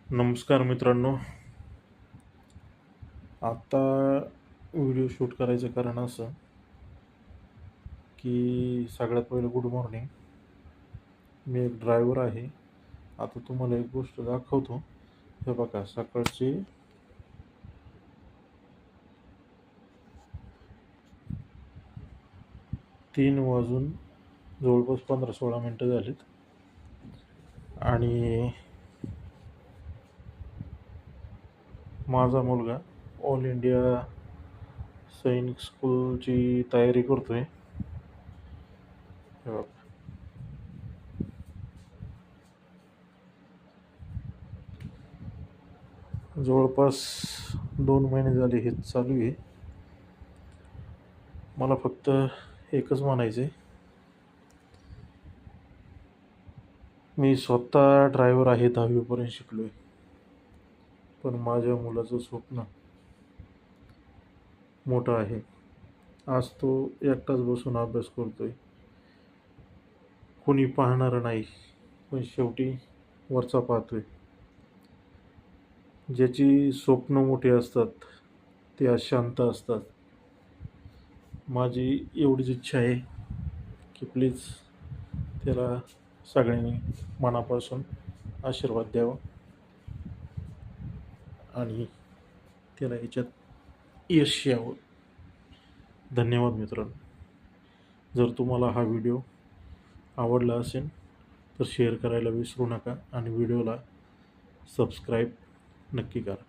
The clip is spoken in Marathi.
नमस्कार मित्रांनो. आता व्हिडिओ शूट करायचं कारण असं की सगळ्यात पहिलं गुड मॉर्निंग. मी एक ड्रायव्हर आहे. आता तुम्हाला एक गोष्ट दाखवतो. हे बघा, सकाळचे 3 वाजून जवळपास 15-16 मिनटं झालीत आणि माझा मुलगा ऑल इंडिया सैनिक स्कूलची तयारी करतोय. हे बघा, जवळपास 2 महिने झाले हेच चालू आहे. मला फक्त एकच म्हणायचं आहे, मी स्वतः ड्रायव्हर आहे, 10वीपर्यंत शिकलो आहे. पण माझ्या मुलाचं स्वप्न मोठं आहे. आज तो एकटाच बसून अभ्यास करतोय. कोणी पाहणारं नाही, पण शेवटी वरचा पाहतोय. ज्याची स्वप्न मोठी असतात ते आज शांत असतात. माझी एवढीच इच्छा आहे की प्लीज त्याला सगळ्यांनी मनापासून आशीर्वाद द्यावा आणि त्याला याच्यात यश यावं. धन्यवाद मित्रांनो. जर तुम्हाला हा व्हिडिओ आवडला असेल तर शेअर करायला विसरू नका आणि व्हिडिओला सबस्क्राईब नक्की करा.